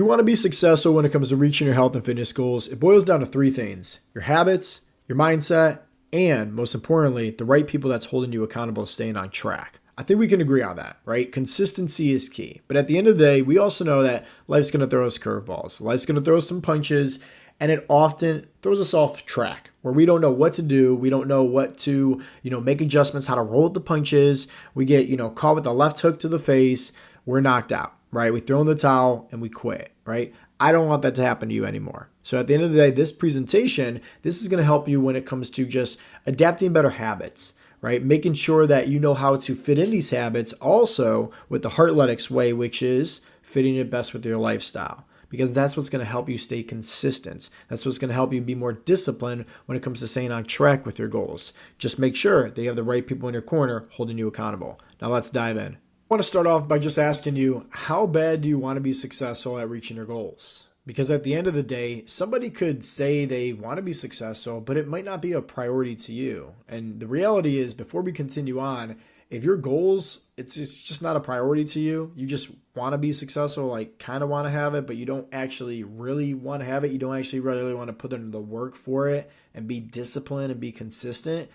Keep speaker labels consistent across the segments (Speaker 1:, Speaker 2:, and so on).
Speaker 1: You want to be successful when it comes to reaching your health and fitness goals. It boils down to three things: your habits, your mindset, and most importantly, the right people that's holding you accountable to staying on track. I think we can agree on that, right? Consistency is key. But at the end of the day, we also know that life's going to throw us curveballs. Life's going to throw us some punches, and it often throws us off track where we don't know what to do. We don't know what to, make adjustments, how to roll with the punches. We get, caught with the left hook to the face. We're knocked out, right? We throw in the towel and we quit, right? I don't want that to happen to you anymore. So at the end of the day, this presentation, this is going to help you when it comes to just adapting better habits, right? Making sure that you know how to fit in these habits also with the Heartletics way, which is fitting it best with your lifestyle. Because that's what's going to help you stay consistent. That's what's going to help you be more disciplined when it comes to staying on track with your goals. Just make sure that you have the right people in your corner holding you accountable. Now let's dive in. I want to start off by just asking you, how bad do you want to be successful at reaching your goals? Because at the end of the day, somebody could say they want to be successful, but it might not be a priority to you. And the reality is, before we continue on, if your goals, it's just not a priority to you, you just want to be successful, like kind of want to have it, but you don't actually really want to have it. You don't actually really want to put in the work for it and be disciplined and be consistent.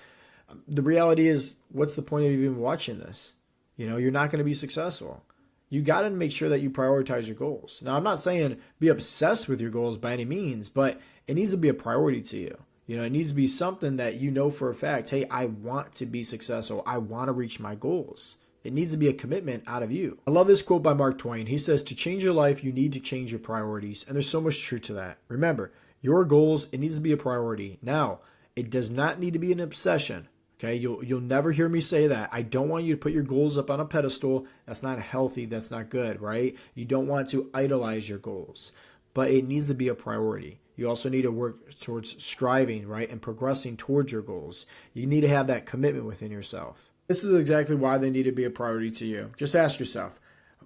Speaker 1: The reality is, what's the point of even watching this? You're not going to be successful. You got to make sure that you prioritize your goals. Now, I'm not saying be obsessed with your goals by any means, but it needs to be a priority to you. It needs to be something that you know for a fact, hey, I want to be successful. I want to reach my goals. It needs to be a commitment out of you. I love this quote by Mark Twain. He says, to change your life, you need to change your priorities. And there's so much truth to that. Remember, your goals, it needs to be a priority. Now, it does not need to be an obsession. Okay, you'll never hear me say that. I don't want you to put your goals up on a pedestal. That's not healthy. That's not good, right? You don't want to idolize your goals, but it needs to be a priority. You also need to work towards striving, right, and progressing towards your goals. You need to have that commitment within yourself. This is exactly why they need to be a priority to you. Just ask yourself,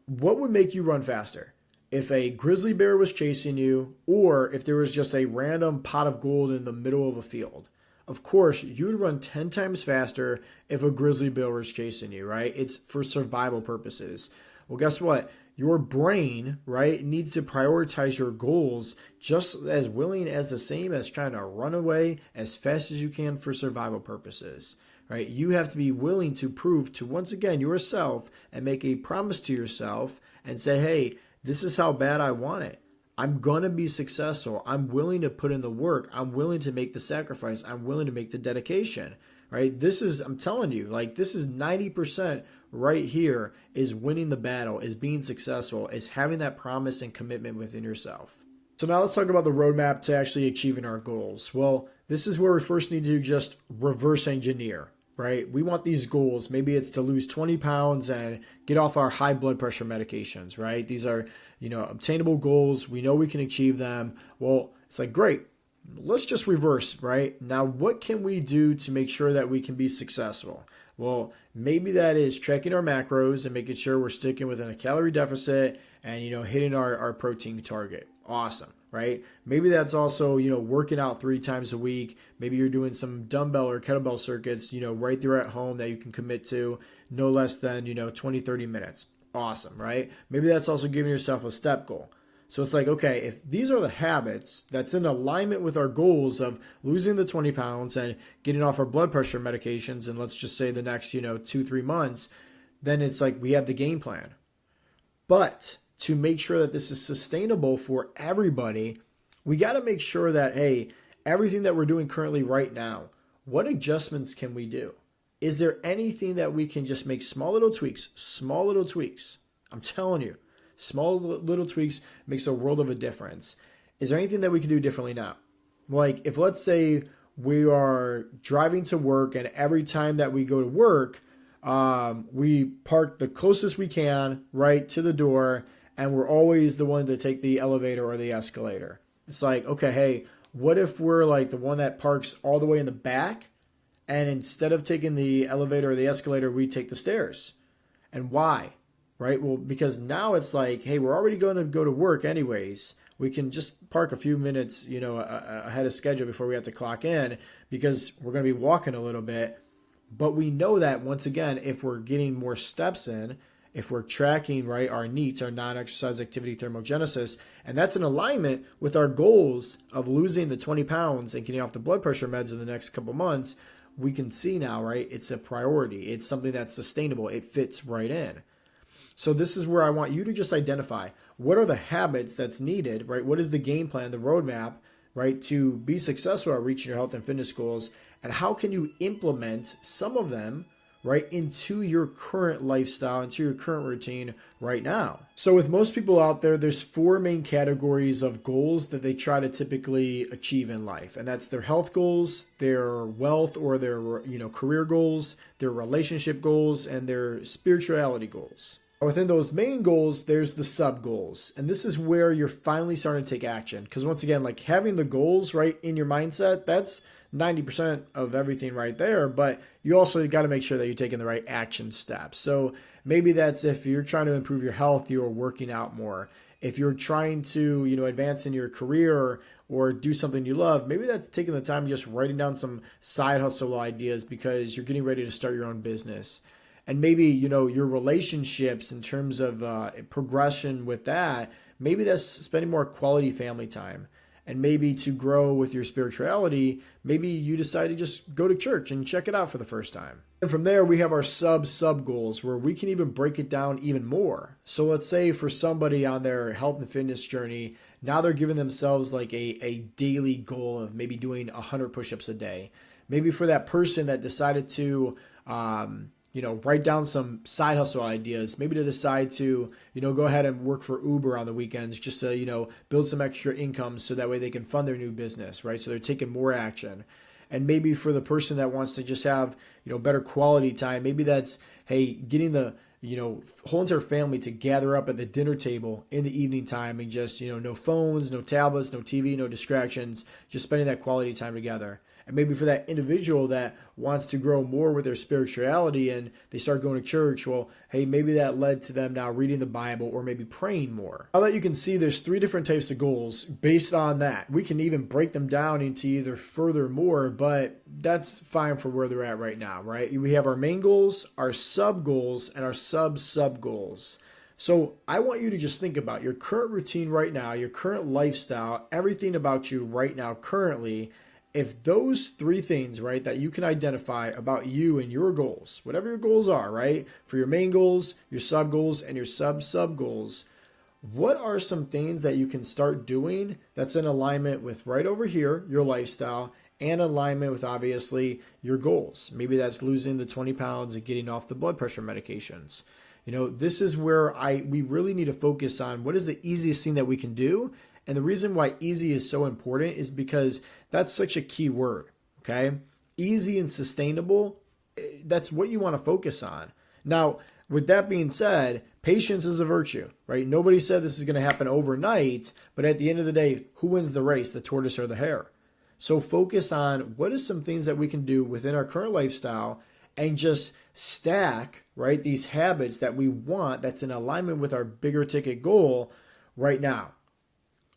Speaker 1: what would make you run faster? If a grizzly bear was chasing you, or if there was just a random pot of gold in the middle of a field? Of course, you would run 10 times faster if a grizzly bear was chasing you, right? It's for survival purposes. Well, guess what? Your brain, right, needs to prioritize your goals just as willing as the same as trying to run away as fast as you can for survival purposes, right? You have to be willing to prove to, once again, yourself and make a promise to yourself and say, hey, this is how bad I want it. I'm going to be successful. I'm willing to put in the work. I'm willing to make the sacrifice. I'm willing to make the dedication, right? I'm telling you, this is 90% right here is winning the battle, is being successful, is having that promise and commitment within yourself. So now let's talk about the roadmap to actually achieving our goals. Well, this is where we first need to just reverse engineer, right? We want these goals. Maybe it's to lose 20 pounds and get off our high blood pressure medications, right? These are, obtainable goals. We know we can achieve them. Well, it's like, great. Let's just reverse, right? Now, what can we do to make sure that we can be successful? Well, maybe that is tracking our macros and making sure we're sticking within a calorie deficit and, hitting our protein target. Awesome, right? Maybe that's also, working out 3 times a week. Maybe you're doing some dumbbell or kettlebell circuits, right there at home that you can commit to no less than, 20, 30 minutes. Awesome, right? Maybe that's also giving yourself a step goal. So it's like, okay, if these are the habits that's in alignment with our goals of losing the 20 pounds and getting off our blood pressure medications, and let's just say the next, 2-3 months, then it's like we have the game plan. But to make sure that this is sustainable for everybody, we got to make sure that, hey, everything that we're doing currently right now, what adjustments can we do? Is there anything that we can just make small little tweaks? Small little tweaks. I'm telling you, small little tweaks makes a world of a difference. Is there anything that we can do differently now? Like if let's say we are driving to work and every time that we go to work, we park the closest we can right to the door and we're always the one to take the elevator or the escalator. It's like, okay, hey, what if we're like the one that parks all the way in the back? And instead of taking the elevator or the escalator, we take the stairs. And why? Right? Well, because now it's like, hey, we're already going to go to work anyways. We can just park a few minutes, ahead of schedule before we have to clock in because we're going to be walking a little bit. But we know that once again, if we're getting more steps in, if we're tracking, right, our NEATs, our non-exercise activity thermogenesis, and that's in alignment with our goals of losing the 20 pounds and getting off the blood pressure meds in the next couple months, we can see now, right, it's a priority. It's something that's sustainable. It fits right in. So this is where I want you to just identify what are the habits that's needed, right? What is the game plan, the roadmap, right, to be successful at reaching your health and fitness goals, and how can you implement some of them, right, into your current lifestyle, into your current routine right now. So with most people out there, there's four main categories of goals that they try to typically achieve in life. And that's their health goals, their wealth or their, career goals, their relationship goals, and their spirituality goals. Within those main goals, there's the sub goals. And this is where you're finally starting to take action. Because once again, like having the goals right in your mindset, that's 90% of everything right there. But you also got to make sure that you're taking the right action steps. So maybe that's if you're trying to improve your health, you're working out more. If you're trying to, advance in your career or do something you love, maybe that's taking the time just writing down some side hustle ideas because you're getting ready to start your own business. And maybe, your relationships in terms of progression with that, maybe that's spending more quality family time. And maybe to grow with your spirituality, maybe you decide to just go to church and check it out for the first time. And from there, we have our sub goals where we can even break it down even more. So let's say for somebody on their health and fitness journey, now they're giving themselves like a daily goal of maybe doing 100 push-ups a day. Maybe for that person that decided to write down some side hustle ideas, maybe to decide to, go ahead and work for Uber on the weekends just to, build some extra income so that way they can fund their new business, right? So they're taking more action. And maybe for the person that wants to just have, better quality time, maybe that's, hey, getting the, whole entire family to gather up at the dinner table in the evening time and just, no phones, no tablets, no TV, no distractions, just spending that quality time together. And maybe for that individual that wants to grow more with their spirituality and they start going to church, well, hey, maybe that led to them now reading the Bible or maybe praying more. Now that you can see there's three different types of goals based on that. We can even break them down into either further more, but that's fine for where they're at right now, right? We have our main goals, our sub goals, and our sub goals. So I want you to just think about your current routine right now, your current lifestyle, everything about you right now currently. If those three things, right, that you can identify about you and your goals, whatever your goals are, right, for your main goals, your sub goals, and your sub goals, what are some things that you can start doing that's in alignment with right over here, your lifestyle, and alignment with obviously your goals? Maybe that's losing the 20 pounds and getting off the blood pressure medications. This is where we really need to focus on what is the easiest thing that we can do. And the reason why easy is so important is because that's such a key word, okay? Easy and sustainable, that's what you want to focus on. Now, with that being said, patience is a virtue, right? Nobody said this is going to happen overnight, but at the end of the day, who wins the race, the tortoise or the hare? So focus on what is some things that we can do within our current lifestyle and just stack, right, these habits that we want that's in alignment with our bigger ticket goal right now.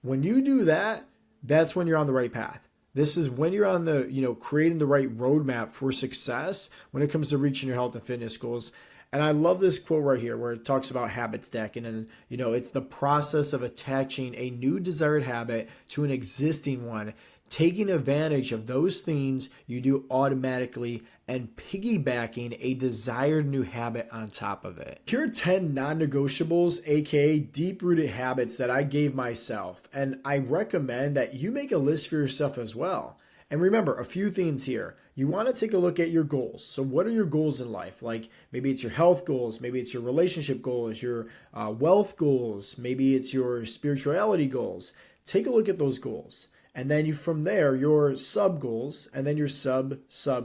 Speaker 1: When you do that, that's when you're on the right path. This is when you're on the, creating the right roadmap for success when it comes to reaching your health and fitness goals. And I love this quote right here where it talks about habit stacking. And, it's the process of attaching a new desired habit to an existing one, taking advantage of those things you do automatically and piggybacking a desired new habit on top of it. Here are 10 non-negotiables, aka deep-rooted habits that I gave myself. And I recommend that you make a list for yourself as well. And remember, a few things here. You want to take a look at your goals. So what are your goals in life? Like maybe it's your health goals, maybe it's your relationship goals, your wealth goals, maybe it's your spirituality goals. Take a look at those goals. And then from there, your sub goals and then your sub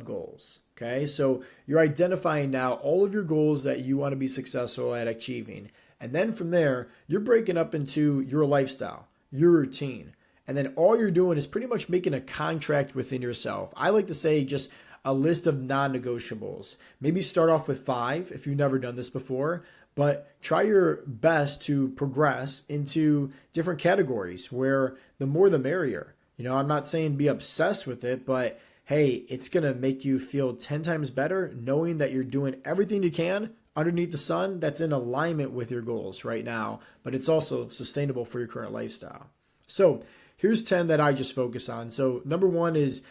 Speaker 1: goals. Okay, so you're identifying now all of your goals that you want to be successful at achieving. And then from there, you're breaking up into your lifestyle, your routine. And then all you're doing is pretty much making a contract within yourself. I like to say just a list of non-negotiables. Maybe start off with 5 if you've never done this before, but try your best to progress into different categories where the more the merrier. I'm not saying be obsessed with it, but hey, it's going to make you feel 10 times better knowing that you're doing everything you can underneath the sun that's in alignment with your goals right now, but it's also sustainable for your current lifestyle. So here's 10 that I just focus on. So number one is,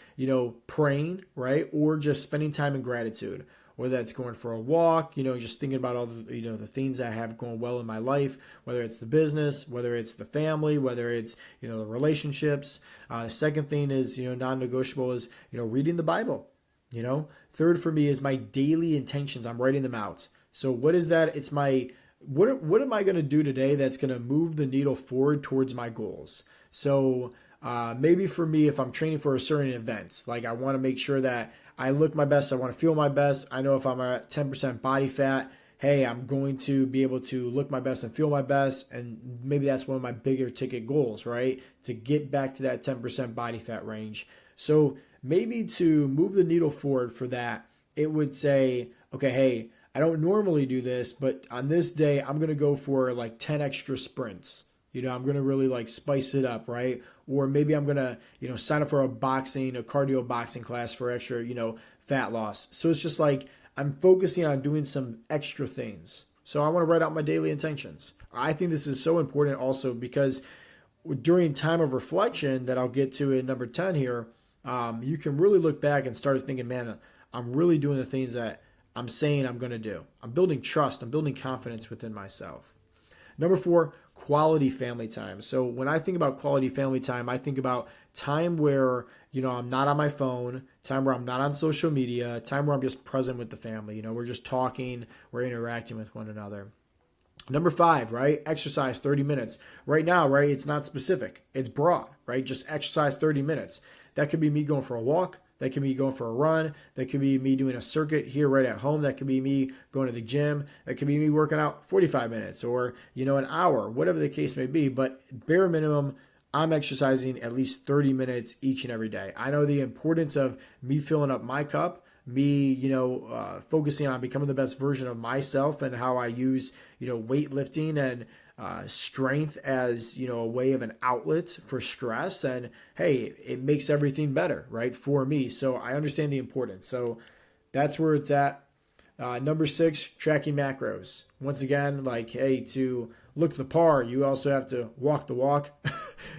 Speaker 1: praying, right? Or just spending time in gratitude, whether that's going for a walk, just thinking about all the, the things I have going well in my life, whether it's the business, whether it's the family, whether it's, the relationships. Second thing is, non-negotiable is, reading the Bible. Third for me is my daily intentions. I'm writing them out. So what is that? It's my, what am I going to do today that's going to move the needle forward towards my goals? So maybe for me, if I'm training for a certain event, like I want to make sure that I look my best, I want to feel my best. I know if I'm at 10% body fat, hey, I'm going to be able to look my best and feel my best. And maybe that's one of my bigger ticket goals, right? To get back to that 10% body fat range. So maybe to move the needle forward for that, it would say, okay, hey, I don't normally do this, but on this day, I'm going to go for like 10 extra sprints. I'm going to really like spice it up, right? Or maybe I'm going to, sign up for a cardio boxing class for extra, fat loss. So it's just like I'm focusing on doing some extra things. So I want to write out my daily intentions. I think this is so important also because during time of reflection that I'll get to in number 10 here, you can really look back and start thinking, man, I'm really doing the things that I'm saying I'm going to do. I'm building trust. I'm building confidence within myself. Number 4, quality family time. So when I think about quality family time, I think about time where, I'm not on my phone, time where I'm not on social media, time where I'm just present with the family. We're just talking, we're interacting with one another. Number 5, right? Exercise 30 minutes. Right now, right? It's not specific. It's broad, right? Just exercise 30 minutes. That could be me going for a walk. That could be going for a run. That could be me doing a circuit here right at home. That could be me going to the gym. That could be me working out 45 minutes or, an hour, whatever the case may be. But bare minimum, I'm exercising at least 30 minutes each and every day. I know the importance of me filling up my cup, me, focusing on becoming the best version of myself and how I use, weightlifting and strength as, a way of an outlet for stress. And hey, it makes everything better, right, for me. So I understand the importance. So that's where it's at. Number 6, tracking macros. Once again, like, hey, to look the par, you also have to walk the walk.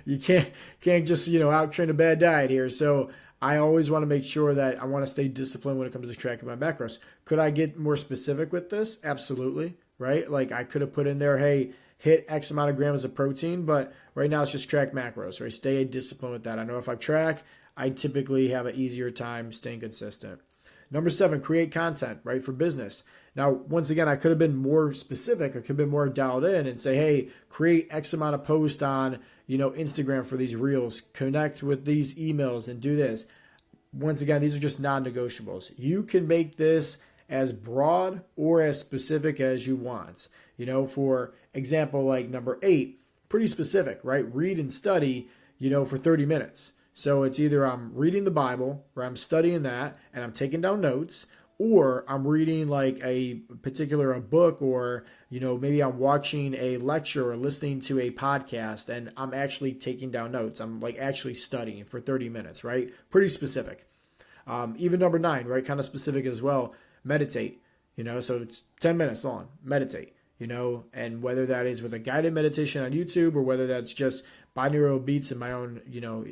Speaker 1: You can't just, out train a bad diet here. So I always want to make sure that I want to stay disciplined when it comes to tracking my macros. Could I get more specific with this? Absolutely, right? Like I could have put in there, hey, hit X amount of grams of protein, but right now it's just track macros, right? Stay disciplined with that. I know if I track, I typically have an easier time staying consistent. Number 7, create content, right, for business. Now, once again, I could have been more specific. I could have been more dialed in and say, hey, create X amount of posts on, Instagram for these reels, connect with these emails and do this. Once again, these are just non-negotiables. You can make this as broad or as specific as you want. For example, like number 8, pretty specific, right? Read and study, for 30 minutes. So it's either I'm reading the Bible or I'm studying that and I'm taking down notes, or I'm reading like a book, or, maybe I'm watching a lecture or listening to a podcast and I'm actually taking down notes. I'm like actually studying for 30 minutes, right? Pretty specific. Even number 9, right? Kind of specific as well. Meditate, so it's 10 minutes long. Meditate, and whether that is with a guided meditation on YouTube or whether that's just binaural beats in my own,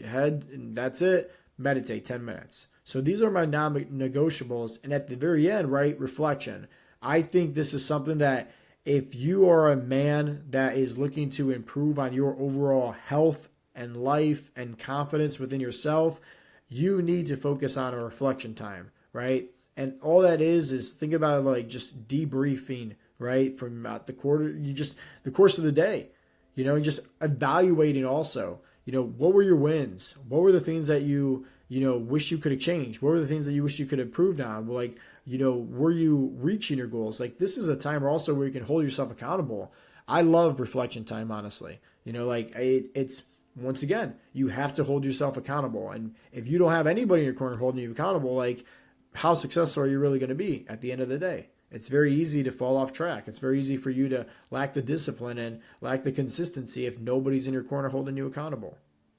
Speaker 1: head, and that's it. Meditate 10 minutes. So these are my non-negotiables. And at the very end, right, reflection. I think this is something that if you are a man that is looking to improve on your overall health and life and confidence within yourself, you need to focus on a reflection time, right? And all that is think about it like just debriefing, right, from the course of the day, and just evaluating also, what were your wins? What were the things that you wish you could have changed? What were the things that you wish you could have improved on? Like, were you reaching your goals? Like, this is a time also where you can hold yourself accountable. I love reflection time, honestly. It's once again, you have to hold yourself accountable. And if you don't have anybody in your corner holding you accountable, like, how successful are you really going to be at the end of the day? It's very easy to fall off track. It's very easy for you to lack the discipline and lack the consistency if nobody's in your corner holding you accountable.